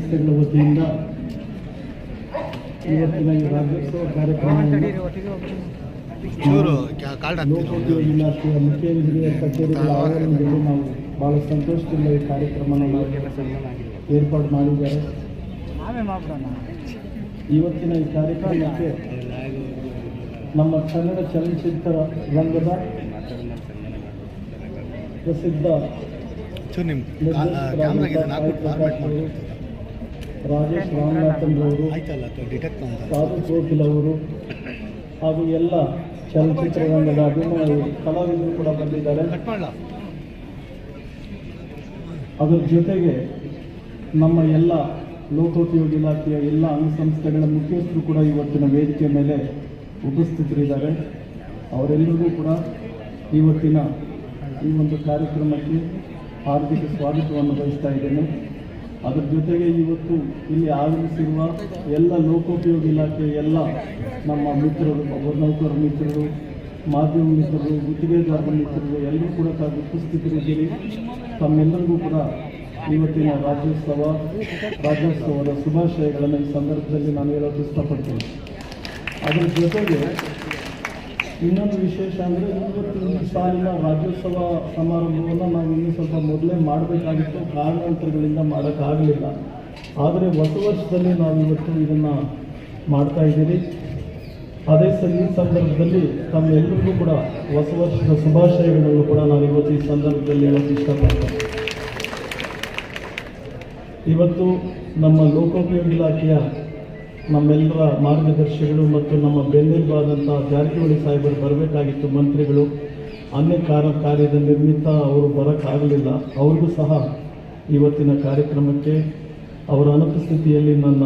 ಸಂಸ್ಥೆಗಳ ವತಿಯಿಂದ ಇವತ್ತಿನ ಈ ರಾಜ್ಯೋತ್ಸವ ಕಾರ್ಯಕ್ರಮವನ್ನು ಲೋಕೋಪಯೋಗಿ ಇಲಾಖೆಯ ಮುಖ್ಯ ಇಂಜಿನಿಯರ್ ಕಚೇರಿಗಳ ಆವರಣದಲ್ಲಿ ನಾವು ಭಾಳ ಸಂತೋಷದಿಂದ ಈ ಕಾರ್ಯಕ್ರಮವನ್ನು ಏರ್ಪಾಡು ಮಾಡಿದ್ದಾರೆ. ಇವತ್ತಿನ ಈ ಕಾರ್ಯಕ್ರಮಕ್ಕೆ ನಮ್ಮ ಕನ್ನಡ ಚಲನಚಿತ್ರ ರಂಗದ ಪ್ರಸಿದ್ಧ ರಾಜೇಶ್ ರಾಮನಾಥನ್ ಅವರು, ಸಾಧು ಕೋಕಿಲ್ ಅವರು ಹಾಗೂ ಎಲ್ಲ ಚಲನಚಿತ್ರರಂಗದ ಅಭಿಮಾನಿ ಕಲಾವಿದರು ಕೂಡ ಬಂದಿದ್ದಾರೆ. ಅದರ ಜೊತೆಗೆ ನಮ್ಮ ಎಲ್ಲ ಲೋಕೋಪಯೋಗಿ ಇಲಾಖೆಯ ಎಲ್ಲ ಅಂಗಸಂಸ್ಥೆಗಳ ಮುಖ್ಯಸ್ಥರು ಕೂಡ ಇವತ್ತಿನ ವೇದಿಕೆ ಮೇಲೆ ಉಪಸ್ಥಿತರಿದ್ದಾರೆ. ಅವರೆಲ್ಲರಿಗೂ ಕೂಡ ಇವತ್ತಿನ ಈ ಒಂದು ಕಾರ್ಯಕ್ರಮಕ್ಕೆ ಹಾರ್ದಿಕ ಸ್ವಾಗತವನ್ನು ಬಯಸ್ತಾ ಇದ್ದೇನೆ. ಅದರ ಜೊತೆಗೆ ಇವತ್ತು ಇಲ್ಲಿ ಆಗಮಿಸಿರುವ ಎಲ್ಲ ಲೋಕೋಪಯೋಗಿ ಇಲಾಖೆಯ ಎಲ್ಲ ನಮ್ಮ ಮಿತ್ರರು, ನೌಕರ ಮಿತ್ರರು, ಮಾಧ್ಯಮ ಮಿತ್ರರು, ಗುತ್ತಿಗೆದಾರರ ಮಿತ್ರರು ಎಲ್ಲರೂ ಕೂಡ ತಾವು ಉಪಸ್ಥಿತರಿದ್ದೀರಿ. ತಮ್ಮೆಲ್ಲರಿಗೂ ಕೂಡ ಇವತ್ತಿನ ರಾಜ್ಯೋತ್ಸವದ ಶುಭಾಶಯಗಳನ್ನು ಈ ಸಂದರ್ಭದಲ್ಲಿ ನಾನು ಹೇಳೋದು ಇಷ್ಟಪಡ್ತೀನಿ. ಅದರ ಜೊತೆಗೆ ಇನ್ನೊಂದು ವಿಶೇಷ ಅಂದರೆ ಇವತ್ತು ಈ ಸಾಲಿನ ರಾಜ್ಯೋತ್ಸವ ಸಮಾರಂಭವನ್ನು ನಾವು ಇನ್ನೂ ಸ್ವಲ್ಪ ಮೊದಲೇ ಮಾಡಬೇಕಾಗಿತ್ತು, ಕಾರಣಾಂತರಗಳಿಂದ ಮಾಡೋಕ್ಕಾಗಲಿಲ್ಲ. ಆದರೆ ಹೊಸ ವರ್ಷದಲ್ಲಿ ನಾವು ಇವತ್ತು ಇದನ್ನು ಮಾಡ್ತಾ ಇದ್ದೀರಿ. ಅದೇ ಈ ಸಂದರ್ಭದಲ್ಲಿ ತಮ್ಮೆಲ್ಲರಿಗೂ ಕೂಡ ಹೊಸ ವರ್ಷದ ಶುಭಾಶಯಗಳನ್ನು ಕೂಡ ನಾವು ಇವತ್ತು ಈ ಸಂದರ್ಭದಲ್ಲಿ ಹೇಳೋಕ್ಕೆ ಇಷ್ಟಪಡ್ತೇವೆ. ಇವತ್ತು ನಮ್ಮ ಲೋಕೋಪಯೋಗಿ ಇಲಾಖೆಯ ನಮ್ಮೆಲ್ಲರ ಮಾರ್ಗದರ್ಶಿಗಳು ಮತ್ತು ನಮ್ಮ ಬೆನ್ನೆಲುಬಾದಂಥ ಜಾರಕಿಹೊಳಿ ಸಾಹೇಬರು ಬರಬೇಕಾಗಿತ್ತು. ಮಂತ್ರಿಗಳು ಅನ್ಯ ಕಾರ್ಯದ ನಿರ್ಮಿತ ಅವರು ಬರೋಕ್ಕಾಗಲಿಲ್ಲ. ಅವ್ರಿಗೂ ಸಹ ಇವತ್ತಿನ ಕಾರ್ಯಕ್ರಮಕ್ಕೆ ಅವರ ಅನುಪಸ್ಥಿತಿಯಲ್ಲಿ ನನ್ನ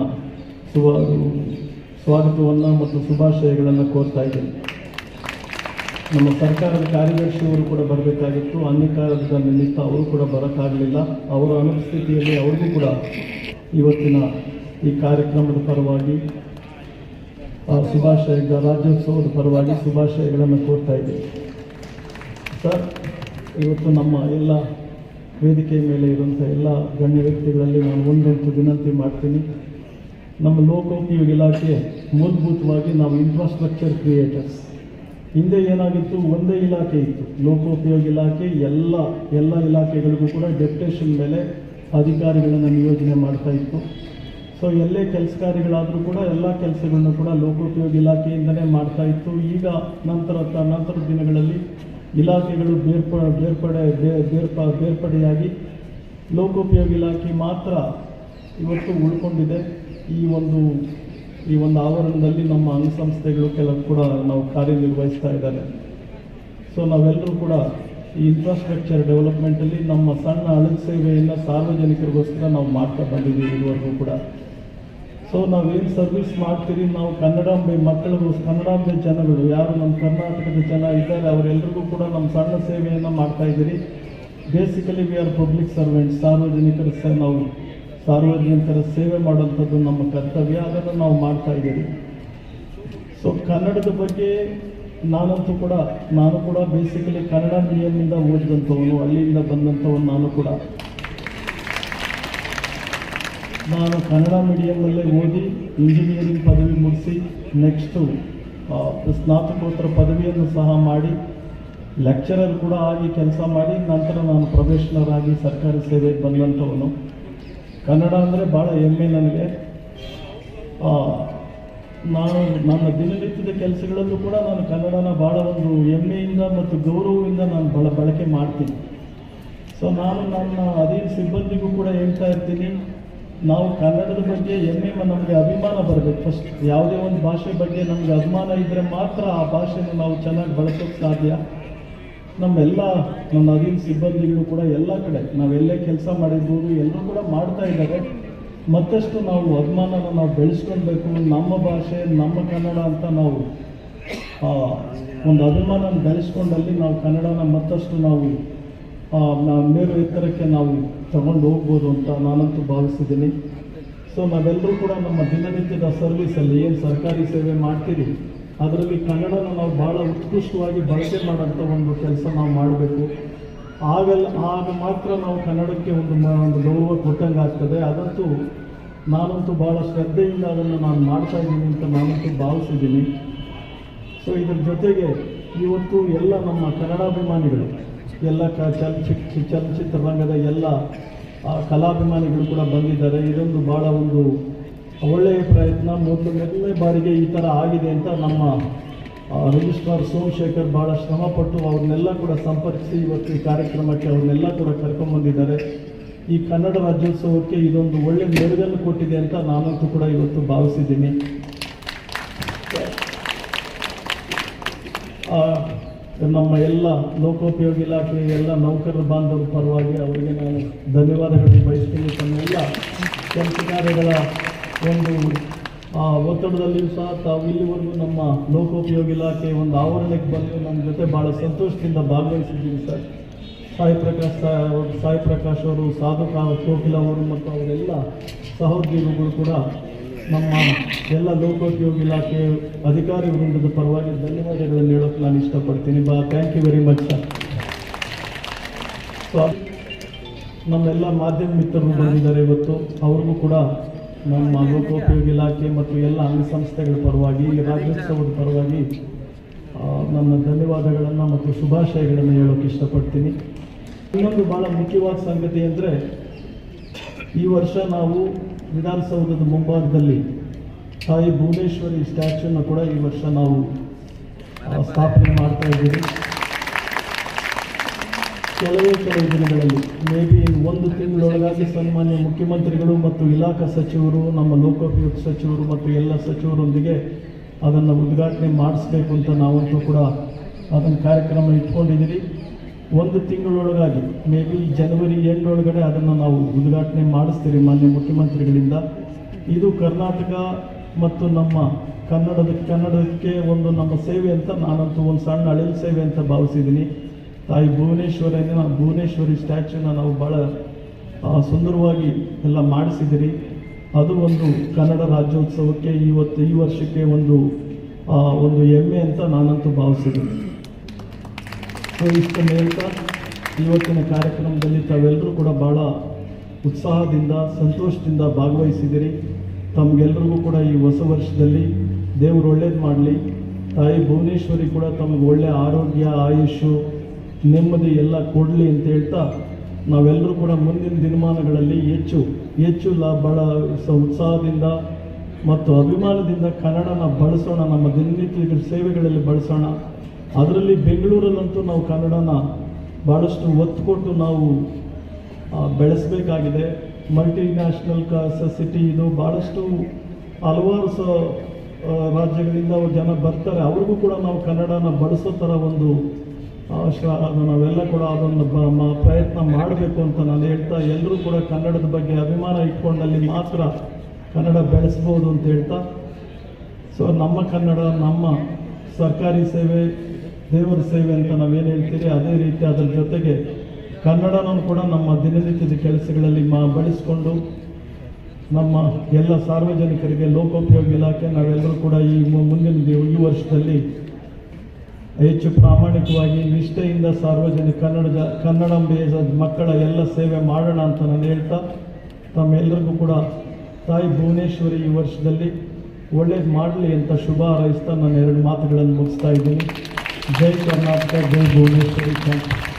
ಸ್ವಾಗತವನ್ನು ಮತ್ತು ಶುಭಾಶಯಗಳನ್ನು ಕೋರ್ತಾ ಇದ್ದೀನಿ. ನಮ್ಮ ಸರ್ಕಾರದ ಕಾರ್ಯದರ್ಶಿಯವರು ಕೂಡ ಬರಬೇಕಾಗಿತ್ತು, ಅನ್ಯ ಕಾರ್ಯದ ನಿಮಿತ್ತ ಅವರು ಕೂಡ ಬರೋಕ್ಕಾಗಲಿಲ್ಲ. ಅವರ ಅನುಪಸ್ಥಿತಿಯಲ್ಲಿ ಅವ್ರಿಗೂ ಕೂಡ ಇವತ್ತಿನ ಈ ಕಾರ್ಯಕ್ರಮದ ಪರವಾಗಿ ರಾಜ್ಯೋತ್ಸವದ ಪರವಾಗಿ ಶುಭಾಶಯಗಳನ್ನು ಕೋರ್ತಾ ಇದ್ದೀವಿ. ಸರ್, ಇವತ್ತು ನಮ್ಮ ಎಲ್ಲ ವೇದಿಕೆಯ ಮೇಲೆ ಇರುವಂಥ ಎಲ್ಲ ಗಣ್ಯ ವ್ಯಕ್ತಿಗಳಲ್ಲಿ ನಾನು ಒಂದೊಂದು ವಿನಂತಿ ಮಾಡ್ತೀನಿ. ನಮ್ಮ ಲೋಕೋಪಯೋಗಿ ಇಲಾಖೆ ಮೂಲಭೂತವಾಗಿ ನಾವು ಇನ್ಫ್ರಾಸ್ಟ್ರಕ್ಚರ್ ಕ್ರಿಯೇಟರ್ಸ್. ಹಿಂದೆ ಏನಾಗಿತ್ತು, ಒಂದೇ ಇಲಾಖೆ ಇತ್ತು ಲೋಕೋಪಯೋಗಿ ಇಲಾಖೆ. ಎಲ್ಲ ಇಲಾಖೆಗಳಿಗೂ ಕೂಡ ಡೆಪ್ಯುಟೇಷನ್ ಮೇಲೆ ಅಧಿಕಾರಿಗಳನ್ನು ನಿಯೋಜನೆ ಮಾಡ್ತಾ ಇತ್ತು. ಸೊ ಎಲ್ಲೇ ಕೆಲಸ ಕಾರ್ಯಗಳಾದರೂ ಕೂಡ ಎಲ್ಲ ಕೆಲಸಗಳನ್ನು ಕೂಡ ಲೋಕೋಪಯೋಗಿ ಇಲಾಖೆಯಿಂದಲೇ ಮಾಡ್ತಾ ಇತ್ತು. ಈಗ ನಂತರದ ದಿನಗಳಲ್ಲಿ ಇಲಾಖೆಗಳು ಬೇರ್ಪಡೆಯಾಗಿ ಲೋಕೋಪಯೋಗಿ ಇಲಾಖೆ ಮಾತ್ರ ಇವತ್ತು ಉಳ್ಕೊಂಡಿದೆ. ಈ ಒಂದು ಆವರಣದಲ್ಲಿ ನಮ್ಮ ಅಂಗಸಂಸ್ಥೆಗಳು ಕೆಲವು ಕೂಡ ನಾವು ಕಾರ್ಯನಿರ್ವಹಿಸ್ತಾ ಇದ್ದಾರೆ. ಸೊ ನಾವೆಲ್ಲರೂ ಕೂಡ ಈ ಇನ್ಫ್ರಾಸ್ಟ್ರಕ್ಚರ್ ಡೆವಲಪ್ಮೆಂಟಲ್ಲಿ ನಮ್ಮ ಸಣ್ಣ ಅಳಲು ಸೇವೆಯನ್ನು ಸಾರ್ವಜನಿಕರಿಗೋಸ್ಕರ ನಾವು ಮಾಡ್ತಾ ಬಂದಿದ್ದೀವಿ ಇದುವರೆಗೂ ಕೂಡ. ಸೊ ನಾವೇನು ಸರ್ವಿಸ್ ಮಾಡ್ತೀರಿ, ನಾವು ಕನ್ನಡಾಂಬೆ ಮಕ್ಕಳಿಗೋಸ್ಕರ, ಕನ್ನಡಾಂಬೆ ಜನಗಳು ಯಾರು ನಮ್ಮ ಕರ್ನಾಟಕದ ಜನ ಇದ್ದಾರೆ ಅವರೆಲ್ಲರಿಗೂ ಕೂಡ ನಮ್ಮ ಸಣ್ಣ ಸೇವೆಯನ್ನು ಮಾಡ್ತಾ ಇದ್ದೀರಿ. Basically we are public servant. ಸಾರ್ವಜನಿಕರ ಸೇವೆ ಮಾಡುವಂಥದ್ದು ನಮ್ಮ ಕರ್ತವ್ಯ, ಅದನ್ನು ನಾವು ಮಾಡ್ತಾ ಇದ್ದೀವಿ. ಸೊ ಕನ್ನಡದ ಬಗ್ಗೆ ನಾನು ಕೂಡ ಬೇಸಿಕಲಿ ಕನ್ನಡ ಮೀಡಿಯಮ್ಮಿಂದ ಓದಿದಂಥವನು, ಅಲ್ಲಿಂದ ಬಂದಂಥವನು. ನಾನು ಕನ್ನಡ ಮೀಡಿಯಮಲ್ಲೇ ಓದಿ ಇಂಜಿನಿಯರಿಂಗ್ ಪದವಿ ಮುಗಿಸಿ ನೆಕ್ಸ್ಟು ಸ್ನಾತಕೋತ್ತರ ಪದವಿಯನ್ನು ಸಹ ಮಾಡಿ ಲೆಕ್ಚರರ್ ಕೂಡ ಆಗಿ ಕೆಲಸ ಮಾಡಿ ನಂತರ ನಾನು ಪ್ರೊಫೆಷನರ್ ಆಗಿ ಸರ್ಕಾರಿ ಸೇವೆಗೆ ಬಂದಂಥವನು. ಕನ್ನಡ ಅಂದರೆ ಭಾಳ ಹೆಮ್ಮೆ ನನಗೆ. ನಾನು ನನ್ನ ದಿನನಿತ್ಯದ ಕೆಲಸಗಳಲ್ಲೂ ಕೂಡ ನಾನು ಕನ್ನಡನ ಭಾಳ ಒಂದು ಹೆಮ್ಮೆಯಿಂದ ಮತ್ತು ಗೌರವದಿಂದ ನಾನು ಬಳಕೆ ಮಾಡ್ತೀನಿ. ಸೊ ನಾನು ನನ್ನ ಅಧೀನ ಸಿಬ್ಬಂದಿಗೂ ಕೂಡ ಹೇಳ್ತಾ ಇರ್ತೀನಿ, ನಾವು ಕನ್ನಡದ ಬಗ್ಗೆ ನಮಗೆ ಅಭಿಮಾನ ಬರಬೇಕು. ಫಸ್ಟ್ ಯಾವುದೇ ಒಂದು ಭಾಷೆ ಬಗ್ಗೆ ನಮಗೆ ಅಭಿಮಾನ ಇದ್ದರೆ ಮಾತ್ರ ಆ ಭಾಷೆನ ನಾವು ಚೆನ್ನಾಗಿ ಬಳಸೋಕ್ಕೆ ಸಾಧ್ಯ. ನನ್ನ ಅಧೀನ ಸಿಬ್ಬಂದಿಗಳು ಕೂಡ ಎಲ್ಲ ಕಡೆ ನಾವೆಲ್ಲೇ ಕೆಲಸ ಮಾಡಿರ್ಬೋದು, ಎಲ್ಲರೂ ಕೂಡ ಮಾಡ್ತಾ ಇದ್ದಾರೆ. ಮತ್ತಷ್ಟು ನಾವು ಅಭಿಮಾನನ ನಾವು ಬೆಳೆಸ್ಕೊಳ್ಬೇಕು. ನಮ್ಮ ಭಾಷೆ ನಮ್ಮ ಕನ್ನಡ ಅಂತ ನಾವು ಒಂದು ಅಭಿಮಾನ ಬೆಳೆಸ್ಕೊಂಡಲ್ಲಿ ನಾವು ಕನ್ನಡನ ಮತ್ತಷ್ಟು ನಾವು ಮೇರು ಎತ್ತರಕ್ಕೆ ನಾವು ತಗೊಂಡು ಹೋಗ್ಬೋದು ಅಂತ ನಾನಂತೂ ಭಾವಿಸಿದ್ದೀನಿ. ಸೊ ನಾವೆಲ್ಲರೂ ಕೂಡ ನಮ್ಮ ದಿನನಿತ್ಯದ ಸರ್ವಿಸಲ್ಲಿ ಏನು ಸರ್ಕಾರಿ ಸೇವೆ ಮಾಡ್ತೀರಿ ಅದರಲ್ಲಿ ಕನ್ನಡನ ನಾವು ಭಾಳ ಉತ್ಕೃಷ್ಟವಾಗಿ ಬಳಕೆ ಮಾಡೋಂಥ ಒಂದು ಕೆಲಸ ನಾವು ಮಾಡಬೇಕು. ಆಗ ಮಾತ್ರ ನಾವು ಕನ್ನಡಕ್ಕೆ ಒಂದು ಗೌರವ ಕೊಟ್ಟಂಗೆ ಆಗ್ತದೆ. ಅದಂತೂ ನಾನಂತೂ ಭಾಳ ಶ್ರದ್ಧೆಯಿಂದ ಅದನ್ನು ನಾನು ಮಾಡ್ತಾ ಇದ್ದೀನಿ ಅಂತ ನಾನಂತೂ ಭಾವಿಸಿದ್ದೀನಿ. ಸೊ ಇದ್ರ ಜೊತೆಗೆ ಇವತ್ತು ಎಲ್ಲ ನಮ್ಮ ಕನ್ನಡಾಭಿಮಾನಿಗಳು, ಎಲ್ಲ ಚಲನಚಿತ್ರರಂಗದ ಎಲ್ಲ ಕಲಾಭಿಮಾನಿಗಳು ಕೂಡ ಬಂದಿದ್ದಾರೆ. ಇದೊಂದು ಭಾಳ ಒಂದು ಒಳ್ಳೆಯ ಪ್ರಯತ್ನ. ಮೊದಲನೇ ಬಾರಿಗೆ ಈ ಥರ ಆಗಿದೆ ಅಂತ ನಮ್ಮ ರಿಜಿಸ್ಟ್ರಾರ್ ಸೋಮಶೇಖರ್ ಭಾಳ ಶ್ರಮಪಟ್ಟು ಅವ್ರನ್ನೆಲ್ಲ ಕೂಡ ಸಂಪರ್ಕಿಸಿ ಇವತ್ತು ಈ ಕಾರ್ಯಕ್ರಮಕ್ಕೆ ಅವ್ರನ್ನೆಲ್ಲ ಕೂಡ ಕರ್ಕೊಂಡ್ಬಂದಿದ್ದಾರೆ. ಈ ಕನ್ನಡ ರಾಜ್ಯೋತ್ಸವಕ್ಕೆ ಇದೊಂದು ಒಳ್ಳೆಯ ಮೆರುಗನ್ನು ಕೊಟ್ಟಿದೆ ಅಂತ ನಾನಂತೂ ಕೂಡ ಇವತ್ತು ಭಾವಿಸಿದ್ದೀನಿ. ನಮ್ಮ ಎಲ್ಲ ಲೋಕೋಪಯೋಗಿ ಇಲಾಖೆ ಎಲ್ಲ ನೌಕರರ ಬಾಂಧವರ ಪರವಾಗಿ ಅವರಿಗೆ ನಾನು ಧನ್ಯವಾದಗಳನ್ನು ಬಯಸ್ತೀನಿ. ತಮ್ಮೆಲ್ಲ ಕೆಲಸ ಕಾರ್ಯಗಳ ಒಂದು ಒತ್ತಡದಲ್ಲಿಯೂ ಸಹ ತಾವು ಇಲ್ಲಿವರೆಗೂ ನಮ್ಮ ಲೋಕೋಪಯೋಗಿ ಇಲಾಖೆ ಒಂದು ಆವರಣಕ್ಕೆ ಬಂದು ನಮ್ಮ ಜೊತೆ ಭಾಳ ಸಂತೋಷದಿಂದ ಭಾಗವಹಿಸಿದ್ದೀವಿ ಸರ್. ಸಾಯಿ ಪ್ರಕಾಶ್ ಅವರು, ಸಾಧು ಕೋಕಿಲ ಅವರು ಮತ್ತು ಅವರೆಲ್ಲ ಸಹೋದ್ಯೋಗಿಗಳು ಕೂಡ ನಮ್ಮ ಎಲ್ಲ ಲೋಕೋಪಯೋಗಿ ಇಲಾಖೆ ಅಧಿಕಾರಿ ವೃಂದದ ಪರವಾಗಿ ಧನ್ಯವಾದಗಳನ್ನು ಹೇಳೋಕ್ಕೆ ನಾನು ಇಷ್ಟಪಡ್ತೀನಿ. Thank you very much sir. So ನಮ್ಮೆಲ್ಲ ಮಾಧ್ಯಮ ಮಿತ್ರರು ಬಂದಿದ್ದಾರೆ ಇವತ್ತು. ಅವ್ರಿಗೂ ಕೂಡ ನಮ್ಮ ಲೋಕೋಪಯೋಗಿ ಇಲಾಖೆ ಮತ್ತು ಎಲ್ಲ ಅಂಗಸಂಸ್ಥೆಗಳ ಪರವಾಗಿ, ರಾಜ್ಯೋತ್ಸವದ ಪರವಾಗಿ ನನ್ನ ಧನ್ಯವಾದಗಳನ್ನು ಮತ್ತು ಶುಭಾಶಯಗಳನ್ನು ಹೇಳೋಕ್ಕೆ ಇಷ್ಟಪಡ್ತೀನಿ. ಇನ್ನೊಂದು ಭಾಳ ಮುಖ್ಯವಾದ ಸಂಗತಿ ಅಂದರೆ, ಈ ವರ್ಷ ನಾವು ವಿಧಾನಸೌಧದ ಮುಂಭಾಗದಲ್ಲಿ ತಾಯಿ ಭುವನೇಶ್ವರಿ ಸ್ಟ್ಯಾಚ್ಯೂನ ಕೂಡ ಈ ವರ್ಷ ನಾವು ಸ್ಥಾಪನೆ ಮಾಡ್ತಾ ಇದ್ದೀವಿ. ಕೆಲವು ದಿನಗಳಲ್ಲಿ ಮೇ ಬಿ ಒಂದು ತಿಂಗಳೊಳಗಾಗಿ ಸನ್ಮಾನ್ಯ ಮುಖ್ಯಮಂತ್ರಿಗಳು ಮತ್ತು ಇಲಾಖಾ ಸಚಿವರು, ನಮ್ಮ ಲೋಕೋಪಯೋಗಿ ಸಚಿವರು ಮತ್ತು ಎಲ್ಲ ಸಚಿವರೊಂದಿಗೆ ಅದನ್ನು ಉದ್ಘಾಟನೆ ಮಾಡಿಸ್ಬೇಕು ಅಂತ ನಾವಂತೂ ಕೂಡ ಅದನ್ನು ಕಾರ್ಯಕ್ರಮ ಇಟ್ಕೊಂಡಿದ್ದೀವಿ. ಒಂದು ತಿಂಗಳೊಳಗಾಗಿ ಮೇ ಬಿ ಜನವರಿ ಎಂಡೊಳಗಡೆ ಅದನ್ನು ನಾವು ಉದ್ಘಾಟನೆ ಮಾಡಿಸ್ತೀವಿ ಮಾನ್ಯ ಮುಖ್ಯಮಂತ್ರಿಗಳಿಂದ. ಇದು ಕರ್ನಾಟಕ ಮತ್ತು ನಮ್ಮ ಕನ್ನಡಕ್ಕೆ ಒಂದು ನಮ್ಮ ಸೇವೆ ಅಂತ ನಾನಂತೂ ಒಂದು ಸಣ್ಣ ಅಳಿಲು ಸೇವೆ ಅಂತ ಭಾವಿಸಿದ್ದೀನಿ. ತಾಯಿ ಭುವನೇಶ್ವರಿ ಸ್ಟ್ಯಾಚ್ಯೂನ ನಾವು ಭಾಳ ಸುಂದರವಾಗಿ ಎಲ್ಲ ಮಾಡಿಸಿದಿರಿ. ಅದು ಒಂದು ಕನ್ನಡ ರಾಜ್ಯೋತ್ಸವಕ್ಕೆ ಈ ವರ್ಷಕ್ಕೆ ಒಂದು ಹೆಮ್ಮೆ ಅಂತ ನಾನಂತೂ ಭಾವಿಸಿದ್ದೀನಿ. ಸೊ ಇಷ್ಟನ್ನು ಹೇಳ್ತಾ ಇವತ್ತಿನ ಕಾರ್ಯಕ್ರಮದಲ್ಲಿ ತಾವೆಲ್ಲರೂ ಕೂಡ ಭಾಳ ಉತ್ಸಾಹದಿಂದ ಸಂತೋಷದಿಂದ ಭಾಗವಹಿಸಿದಿರಿ. ತಮಗೆಲ್ಲರಿಗೂ ಕೂಡ ಈ ಹೊಸ ವರ್ಷದಲ್ಲಿ ದೇವರು ಒಳ್ಳೇದು ಮಾಡಲಿ. ತಾಯಿ ಭುವನೇಶ್ವರಿ ಕೂಡ ತಮಗೆ ಒಳ್ಳೆಯ ಆರೋಗ್ಯ, ಆಯುಷು, ನೆಮ್ಮದಿ ಎಲ್ಲ ಕೊಡಲಿ ಅಂತ ಹೇಳ್ತಾ, ನಾವೆಲ್ಲರೂ ಕೂಡ ಮುಂದಿನ ದಿನಮಾನಗಳಲ್ಲಿ ಹೆಚ್ಚು ಭಾಳ ಉತ್ಸಾಹದಿಂದ ಮತ್ತು ಅಭಿಮಾನದಿಂದ ಕನ್ನಡನ ಬಳಸೋಣ, ನಮ್ಮ ದಿನನಿತ್ಯದ ಸೇವೆಗಳಲ್ಲಿ ಬಳಸೋಣ. ಅದರಲ್ಲಿ ಬೆಂಗಳೂರಲ್ಲಂತೂ ನಾವು ಕನ್ನಡನ ಭಾಳಷ್ಟು ಒತ್ತು ಕೊಟ್ಟು ನಾವು ಬೆಳೆಸಬೇಕಾಗಿದೆ. ಮಲ್ಟಿನ್ಯಾಷನಲ್ ಸಿಟಿ ಇದು. ಭಾಳಷ್ಟು ಹಲವಾರು ರಾಜ್ಯಗಳಿಂದ ಜನ ಬರ್ತಾರೆ, ಅವ್ರಿಗೂ ಕೂಡ ನಾವು ಕನ್ನಡನ ಬಳಸೋ ಥರ ಒಂದು ನಾವೆಲ್ಲ ಕೂಡ ಅದನ್ನು ಪ್ರಯತ್ನ ಮಾಡಬೇಕು ಅಂತ ನಾನು ಹೇಳ್ತಾ, ಎಲ್ಲರೂ ಕೂಡ ಕನ್ನಡದ ಬಗ್ಗೆ ಅಭಿಮಾನ ಇಟ್ಕೊಂಡಲ್ಲಿ ಮಾತ್ರ ಕನ್ನಡ ಬೆಳೆಸ್ಬೋದು ಅಂತ ಹೇಳ್ತಾ, ಸೊ ನಮ್ಮ ಕನ್ನಡ ನಮ್ಮ ಸರ್ಕಾರಿ ಸೇವೆ, ದೇವರ ಸೇವೆ ಅಂತ ನಾವೇನು ಹೇಳ್ತೀರಿ ಅದೇ ರೀತಿ ಅದರ ಜೊತೆಗೆ ಕನ್ನಡನೂ ಕೂಡ ನಮ್ಮ ದಿನನಿತ್ಯದ ಕೆಲಸಗಳಲ್ಲಿ ಬಳಸ್ಕೊಂಡು ನಮ್ಮ ಎಲ್ಲ ಸಾರ್ವಜನಿಕರಿಗೆ ಲೋಕೋಪಯೋಗಿ ಇಲಾಖೆ ನಾವೆಲ್ಲರೂ ಕೂಡ ಮುಂದಿನ ಈ ವರ್ಷದಲ್ಲಿ ಹೆಚ್ಚು ಪ್ರಾಮಾಣಿಕವಾಗಿ ನಿಷ್ಠೆಯಿಂದ ಕನ್ನಡಾಂಬೆಯ ಮಕ್ಕಳ ಎಲ್ಲ ಸೇವೆ ಮಾಡೋಣ ಅಂತ ನಾನು ಹೇಳ್ತಾ, ತಮ್ಮೆಲ್ಲರಿಗೂ ಕೂಡ ತಾಯಿ ಭುವನೇಶ್ವರಿ ಈ ವರ್ಷದಲ್ಲಿ ಒಳ್ಳೇದು ಮಾಡಲಿ ಅಂತ ಶುಭ ಹಾರೈಸ್ತಾ ನಾನು 2 ಮಾತುಗಳನ್ನು ಮುಗಿಸ್ತಾ ಇದ್ದೀನಿ. ಜೈ ಕರ್ನಾಟಕ, ಜೈ ಭುವನೇಶ್ವರಿ. Thank you.